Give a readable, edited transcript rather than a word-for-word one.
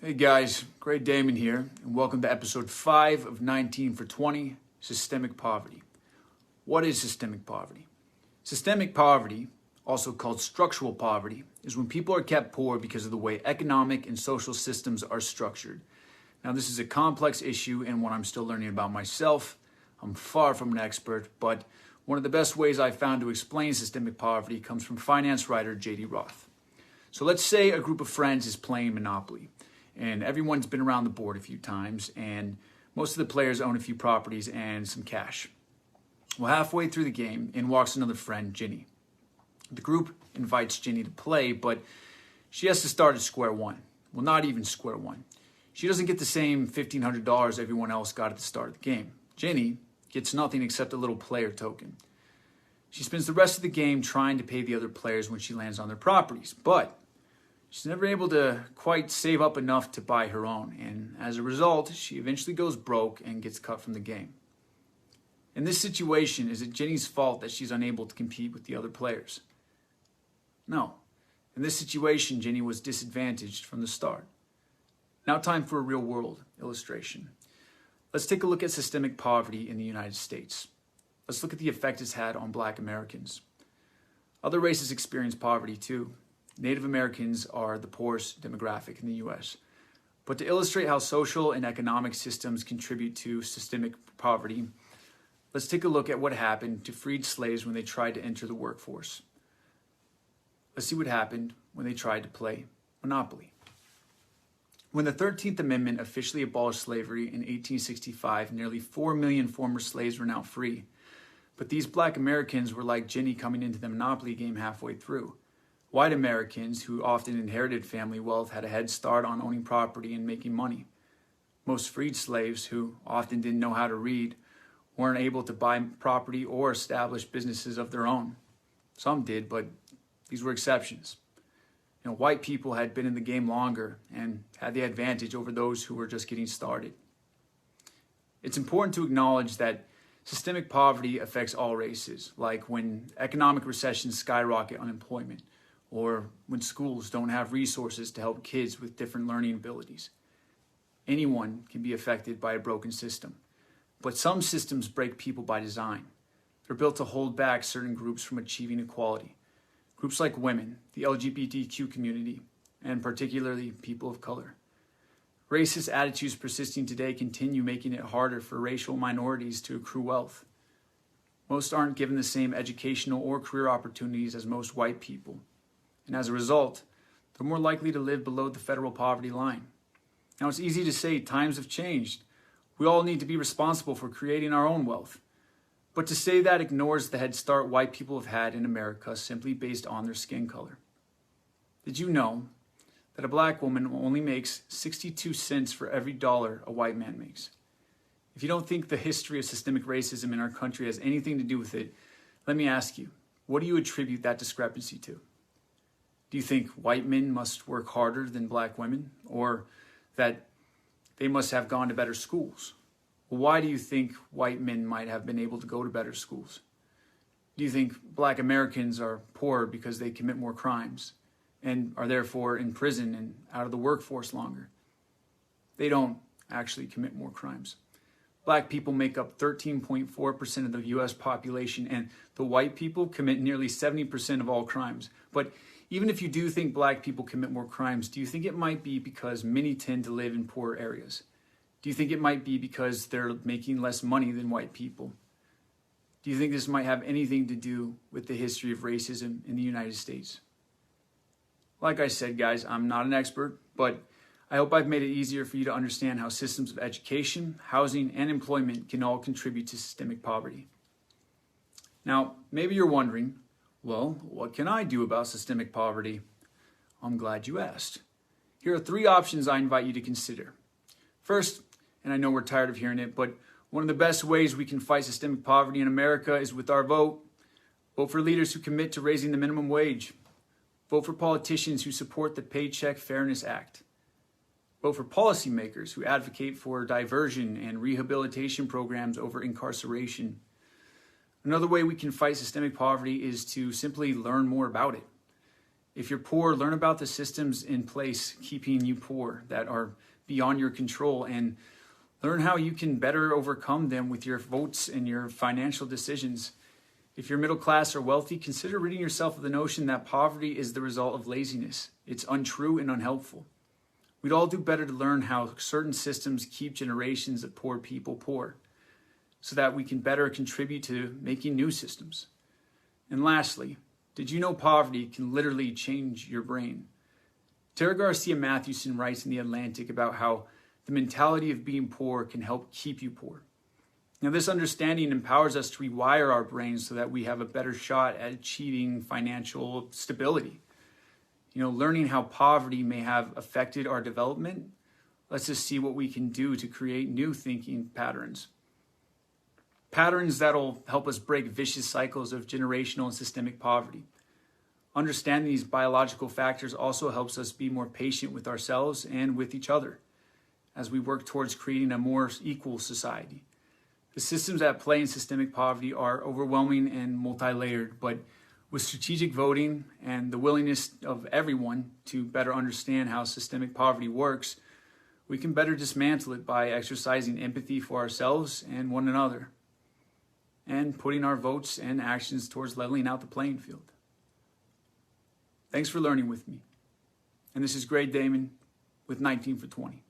Hey guys, great Damon here, and welcome to episode 5 of 19 for 20, Systemic Poverty. What is systemic poverty? Systemic poverty, also called structural poverty, is when people are kept poor because of the way economic and social systems are structured. Now, this is a complex issue and one I'm still learning about myself. I'm far from an expert, but one of the best ways I've found to explain systemic poverty comes from finance writer J.D. Roth. So let's say a group of friends is playing Monopoly. And everyone's been around the board a few times, and most of the players own a few properties and some cash. Well, halfway through the game, in walks another friend, Ginny. The group invites Ginny to play, but she has to start at square one. Well, not even square one. She doesn't get the same $1,500 everyone else got at the start of the game. Ginny gets nothing except a little player token. She spends the rest of the game trying to pay the other players when she lands on their properties, but she's never able to quite save up enough to buy her own, and as a result, she eventually goes broke and gets cut from the game. In this situation, is it Ginny's fault that she's unable to compete with the other players? No. In this situation, Ginny was disadvantaged from the start. Now time for a real-world illustration. Let's take a look at systemic poverty in the United States. Let's look at the effect it's had on Black Americans. Other races experience poverty too. Native Americans are the poorest demographic in the U.S. But to illustrate how social and economic systems contribute to systemic poverty, let's take a look at what happened to freed slaves when they tried to enter the workforce. Let's see what happened when they tried to play Monopoly. When the 13th Amendment officially abolished slavery in 1865, nearly 4 million former slaves were now free. But these Black Americans were like Ginny coming into the Monopoly game halfway through. White Americans, who often inherited family wealth, had a head start on owning property and making money. Most freed slaves, who often didn't know how to read, weren't able to buy property or establish businesses of their own. Some did, but these were exceptions. White people had been in the game longer and had the advantage over those who were just getting started. It's important to acknowledge that systemic poverty affects all races, like when economic recessions skyrocket unemployment, or when schools don't have resources to help kids with different learning abilities. Anyone can be affected by a broken system, but some systems break people by design. They're built to hold back certain groups from achieving equality. Groups like women, the LGBTQ community, and particularly people of color. Racist attitudes persisting today continue making it harder for racial minorities to accrue wealth. Most aren't given the same educational or career opportunities as most white people. And as a result, they're more likely to live below the federal poverty line. Now, it's easy to say times have changed. We all need to be responsible for creating our own wealth. But to say that ignores the head start white people have had in America simply based on their skin color. Did you know that a Black woman only makes 62 cents for every dollar a white man makes? If you don't think the history of systemic racism in our country has anything to do with it, let me ask you, what do you attribute that discrepancy to? Do you think white men must work harder than Black women, or that they must have gone to better schools? Well, why do you think white men might have been able to go to better schools? Do you think Black Americans are poorer because they commit more crimes and are therefore in prison and out of the workforce longer? They don't actually commit more crimes. Black people make up 13.4% of the U.S. population, and the white people commit nearly 70% of all crimes. But even if you do think Black people commit more crimes, do you think it might be because many tend to live in poor areas? Do you think it might be because they're making less money than white people? Do you think this might have anything to do with the history of racism in the United States? Like I said, guys, I'm not an expert, but I hope I've made it easier for you to understand how systems of education, housing, and employment can all contribute to systemic poverty. Now, maybe you're wondering, well, what can I do about systemic poverty? I'm glad you asked. Here are 3 options I invite you to consider. First, and I know we're tired of hearing it, but one of the best ways we can fight systemic poverty in America is with our vote. Vote for leaders who commit to raising the minimum wage. Vote for politicians who support the Paycheck Fairness Act. Vote for policymakers who advocate for diversion and rehabilitation programs over incarceration. Another way we can fight systemic poverty is to simply learn more about it. If you're poor, learn about the systems in place keeping you poor that are beyond your control, and learn how you can better overcome them with your votes and your financial decisions. If you're middle class or wealthy, consider ridding yourself of the notion that poverty is the result of laziness. It's untrue and unhelpful. We'd all do better to learn how certain systems keep generations of poor people poor, so that we can better contribute to making new systems. And lastly, did you know poverty can literally change your brain? Tara Garcia Mathewson writes in The Atlantic about how the mentality of being poor can help keep you poor. Now, this understanding empowers us to rewire our brains so that we have a better shot at achieving financial stability. Learning how poverty may have affected our development lets us see what we can do to create new thinking patterns. Patterns that'll help us break vicious cycles of generational and systemic poverty. Understanding these biological factors also helps us be more patient with ourselves and with each other as we work towards creating a more equal society. The systems at play in systemic poverty are overwhelming and multi-layered, but with strategic voting and the willingness of everyone to better understand how systemic poverty works, we can better dismantle it by exercising empathy for ourselves and one another, and putting our votes and actions towards leveling out the playing field. Thanks for learning with me. And this is Damon with 19 for 20.